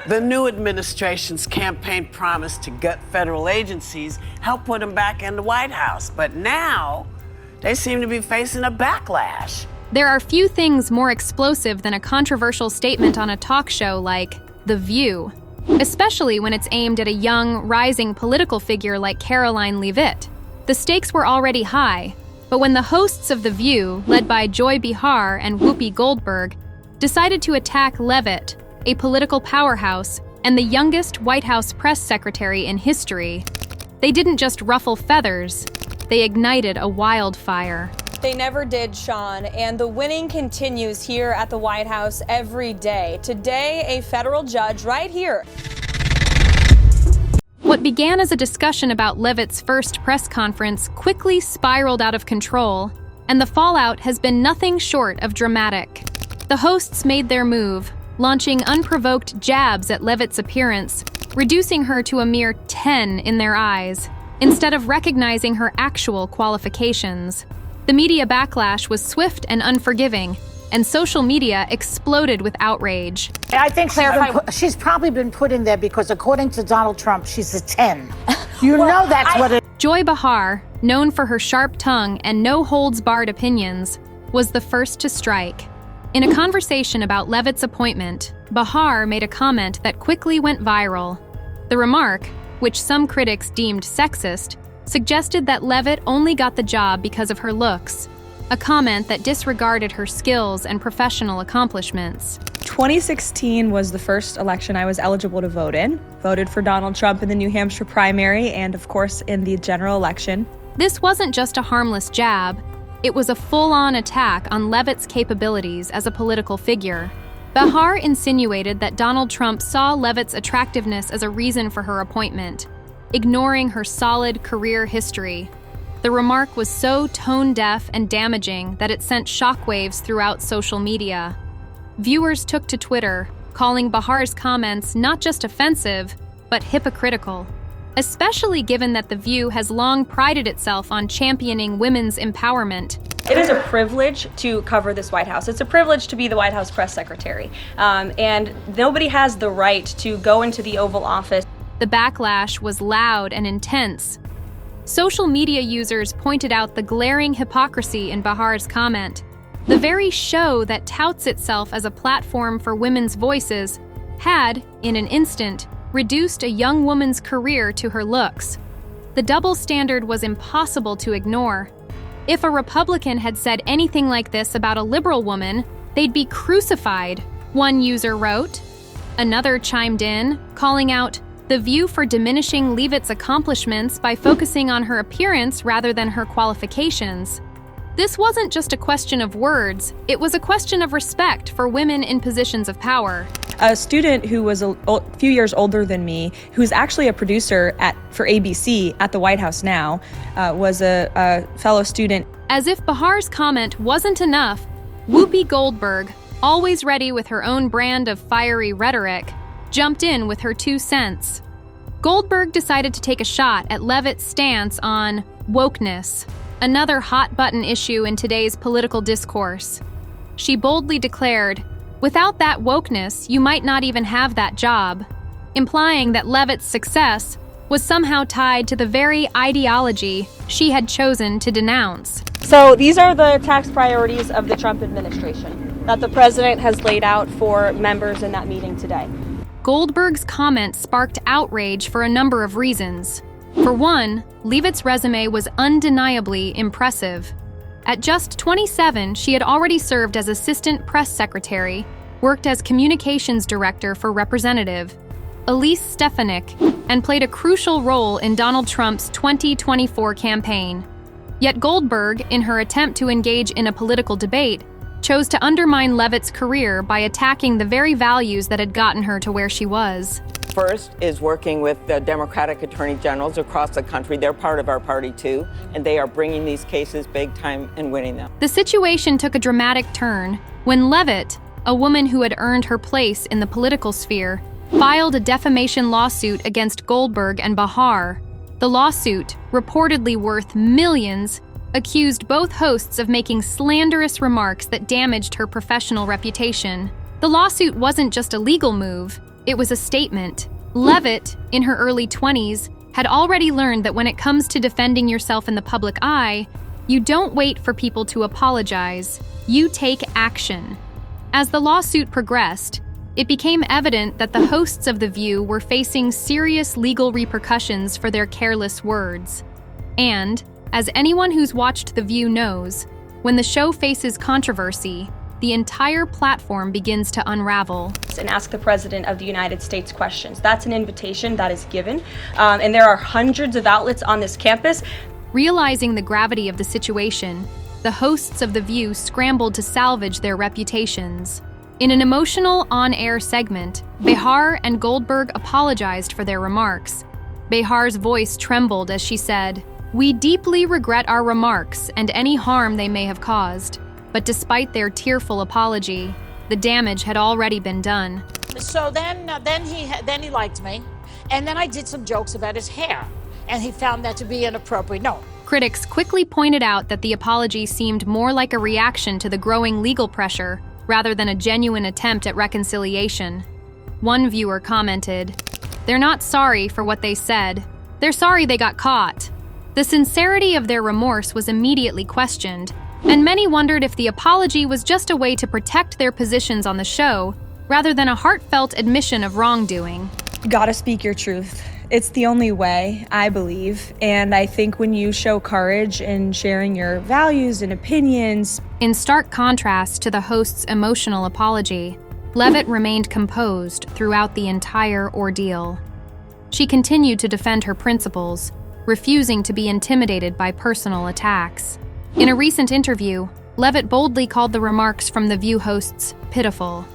The new administration's campaign promised to gut federal agencies helped put them back in the White House. But now, they seem to be facing a backlash. There are few things more explosive than a controversial statement on a talk show like The View, especially when it's aimed at a young, rising political figure like Karoline Leavitt. The stakes were already high, but when the hosts of The View, led by Joy Behar and Whoopi Goldberg, decided to attack Leavitt, a political powerhouse and the youngest White House press secretary in history, they didn't just ruffle feathers, they ignited a wildfire. They never did, Sean, and the winning continues here at the White House every day. Today, a federal judge right here. What began as a discussion about Leavitt's first press conference quickly spiraled out of control, and the fallout has been nothing short of dramatic. The hosts made their move, launching unprovoked jabs at Leavitt's appearance, reducing her to a mere 10 in their eyes, instead of recognizing her actual qualifications. The media backlash was swift and unforgiving, and social media exploded with outrage. I think she's probably been put in there because, according to Donald Trump, she's a 10. You know that's what it is. Joy Behar, known for her sharp tongue and no-holds-barred opinions, was the first to strike. In a conversation about Leavitt's appointment, Behar made a comment that quickly went viral. The remark, which some critics deemed sexist, suggested that Leavitt only got the job because of her looks, a comment that disregarded her skills and professional accomplishments. 2016 was the first election I was eligible to vote in. Voted for Donald Trump in the New Hampshire primary and, of course, in the general election. This wasn't just a harmless jab. It was a full-on attack on Leavitt's capabilities as a political figure. Behar insinuated that Donald Trump saw Leavitt's attractiveness as a reason for her appointment, ignoring her solid career history. The remark was so tone-deaf and damaging that it sent shockwaves throughout social media. Viewers took to Twitter, calling Behar's comments not just offensive, but hypocritical, especially given that The View has long prided itself on championing women's empowerment. It is a privilege to cover this White House. It's a privilege to be the White House press secretary. And nobody has the right to go into the Oval Office. The backlash was loud and intense. Social media users pointed out the glaring hypocrisy in Behar's comment. The very show that touts itself as a platform for women's voices had, in an instant, reduced a young woman's career to her looks. The double standard was impossible to ignore. If a Republican had said anything like this about a liberal woman, they'd be crucified, one user wrote. Another chimed in, calling out The View for diminishing Leavitt's accomplishments by focusing on her appearance rather than her qualifications. This wasn't just a question of words, it was a question of respect for women in positions of power. A student who was a few years older than me, who's actually a producer for ABC at the White House now, was a fellow student. As if Behar's comment wasn't enough, Whoopi Goldberg, always ready with her own brand of fiery rhetoric, jumped in with her 2 cents. Goldberg decided to take a shot at Leavitt's stance on wokeness, another hot-button issue in today's political discourse. She boldly declared, "Without that wokeness, you might not even have that job," implying that Leavitt's success was somehow tied to the very ideology she had chosen to denounce. So these are the tax priorities of the Trump administration that the president has laid out for members in that meeting today. Goldberg's comment sparked outrage for a number of reasons. For one, Leavitt's resume was undeniably impressive. At just 27, she had already served as assistant press secretary, worked as communications director for Representative Elise Stefanik, and played a crucial role in Donald Trump's 2024 campaign. Yet Goldberg, in her attempt to engage in a political debate, chose to undermine Leavitt's career by attacking the very values that had gotten her to where she was. First is working with the Democratic attorney generals across the country. They're part of our party too, and they are bringing these cases big time and winning them. The situation took a dramatic turn when Leavitt, a woman who had earned her place in the political sphere, filed a defamation lawsuit against Goldberg and Behar. The lawsuit, reportedly worth millions, accused both hosts of making slanderous remarks that damaged her professional reputation. The lawsuit wasn't just a legal move, It was a statement. Leavitt, in her early 20s, had already learned that when it comes to defending yourself in the public eye, you don't wait for people to apologize, you take action. As the lawsuit progressed, it became evident that the hosts of The View were facing serious legal repercussions for their careless words. And, as anyone who's watched The View knows, when the show faces controversy, the entire platform begins to unravel. And ask the President of the United States questions. That's an invitation that is given, and there are hundreds of outlets on this campus. Realizing the gravity of the situation, the hosts of The View scrambled to salvage their reputations. In an emotional on-air segment, Behar and Goldberg apologized for their remarks. Behar's voice trembled as she said, "We deeply regret our remarks and any harm they may have caused." But despite their tearful apology, the damage had already been done. So then he liked me, and then I did some jokes about his hair, and he found that to be inappropriate. No. Critics quickly pointed out that the apology seemed more like a reaction to the growing legal pressure rather than a genuine attempt at reconciliation. One viewer commented, "They're not sorry for what they said. They're sorry they got caught." The sincerity of their remorse was immediately questioned, and many wondered if the apology was just a way to protect their positions on the show rather than a heartfelt admission of wrongdoing. You gotta speak your truth. It's the only way, I believe, and I think when you show courage in sharing your values and opinions. In stark contrast to the host's emotional apology, Leavitt remained composed throughout the entire ordeal. She continued to defend her principles, refusing to be intimidated by personal attacks. In a recent interview, Leavitt boldly called the remarks from The View hosts pitiful,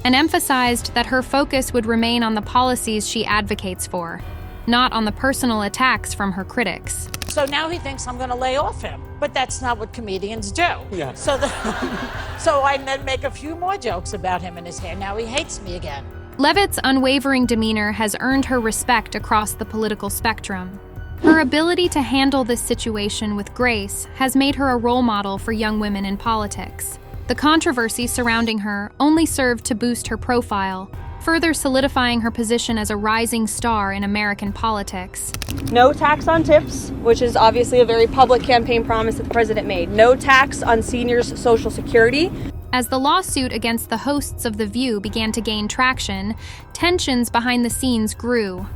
and emphasized that her focus would remain on the policies she advocates for, not on the personal attacks from her critics. So now he thinks I'm going to lay off him, but that's not what comedians do. Yeah. So I then make a few more jokes about him and his hair. Now he hates me again. Leavitt's unwavering demeanor has earned her respect across the political spectrum. Her ability to handle this situation with grace has made her a role model for young women in politics. The controversy surrounding her only served to boost her profile, further solidifying her position as a rising star in American politics. No tax on tips, which is obviously a very public campaign promise that the president made. No tax on seniors' Social Security. As the lawsuit against the hosts of The View began to gain traction, tensions behind the scenes grew.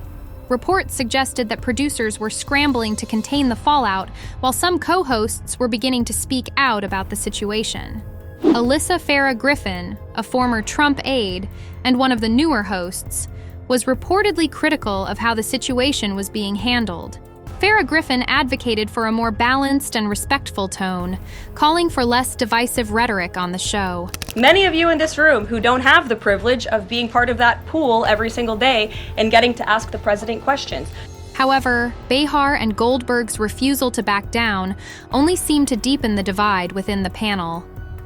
Reports suggested that producers were scrambling to contain the fallout, while some co-hosts were beginning to speak out about the situation. Alyssa Farah Griffin, a former Trump aide and one of the newer hosts, was reportedly critical of how the situation was being handled. Farah Griffin advocated for a more balanced and respectful tone, calling for less divisive rhetoric on the show. Many of you in this room who don't have the privilege of being part of that pool every single day and getting to ask the president questions. However, Behar and Goldberg's refusal to back down only seemed to deepen the divide within the panel.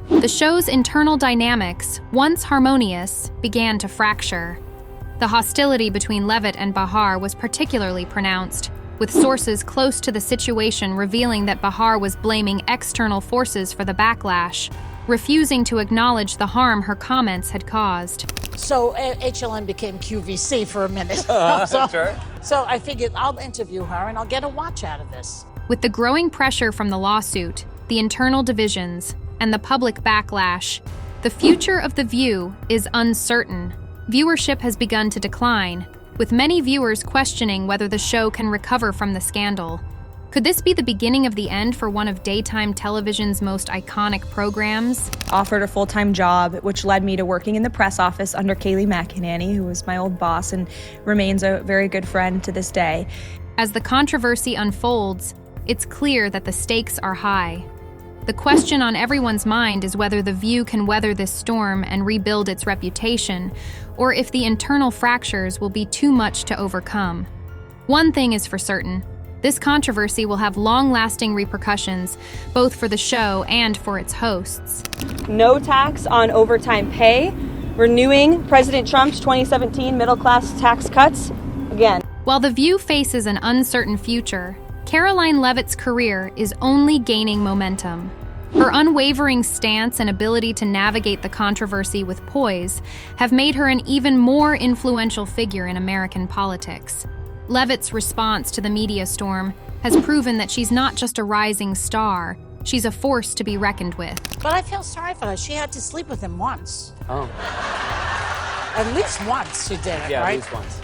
The show's internal dynamics, once harmonious, began to fracture. The hostility between Leavitt and Behar was particularly pronounced, with sources close to the situation revealing that Behar was blaming external forces for the backlash, refusing to acknowledge the harm her comments had caused. So HLN became QVC for a minute. So I figured I'll interview her and I'll get a watch out of this. With the growing pressure from the lawsuit, the internal divisions, and the public backlash, the future of The View is uncertain. Viewership has begun to decline, with many viewers questioning whether the show can recover from the scandal. Could this be the beginning of the end for one of daytime television's most iconic programs? Offered a full-time job, which led me to working in the press office under Kayleigh McEnany, who was my old boss and remains a very good friend to this day. As the controversy unfolds, it's clear that the stakes are high. The question on everyone's mind is whether The View can weather this storm and rebuild its reputation, or if the internal fractures will be too much to overcome. One thing is for certain: this controversy will have long-lasting repercussions, both for the show and for its hosts. No tax on overtime pay, renewing President Trump's 2017 middle-class tax cuts, again. While The View faces an uncertain future, Karoline Leavitt's career is only gaining momentum. Her unwavering stance and ability to navigate the controversy with poise have made her an even more influential figure in American politics. Leavitt's response to the media storm has proven that she's not just a rising star, she's a force to be reckoned with. But I feel sorry for her. She had to sleep with him once. Oh. At least once she did it, Yeah, right? at least once.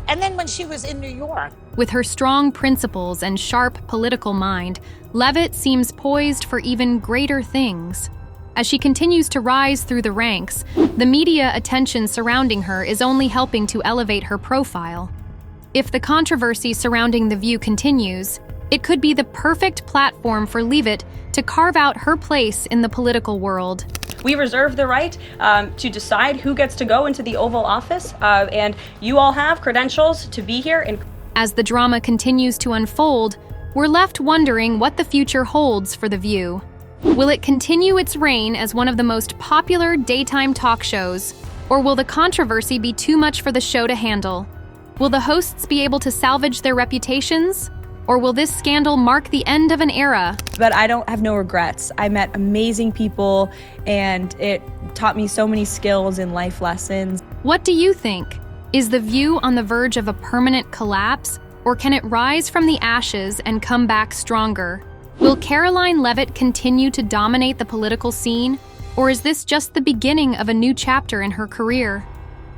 And then when she was in New York. With her strong principles and sharp political mind, Leavitt seems poised for even greater things. As she continues to rise through the ranks, the media attention surrounding her is only helping to elevate her profile. If the controversy surrounding The View continues, it could be the perfect platform for Leavitt to carve out her place in the political world. We reserve the right to decide who gets to go into the Oval Office, and you all have credentials to be here. And as the drama continues to unfold, we're left wondering what the future holds for The View. Will it continue its reign as one of the most popular daytime talk shows, or will the controversy be too much for the show to handle? Will the hosts be able to salvage their reputations? Or will this scandal mark the end of an era? But I don't have no regrets. I met amazing people, and it taught me so many skills and life lessons. What do you think? Is The View on the verge of a permanent collapse, or can it rise from the ashes and come back stronger? Will Karoline Leavitt continue to dominate the political scene, or is this just the beginning of a new chapter in her career?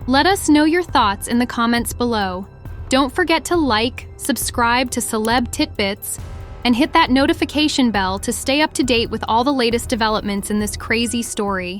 Let us know your thoughts in the comments below. Don't forget to like, subscribe to Celeb Titbits, and hit that notification bell to stay up to date with all the latest developments in this crazy story.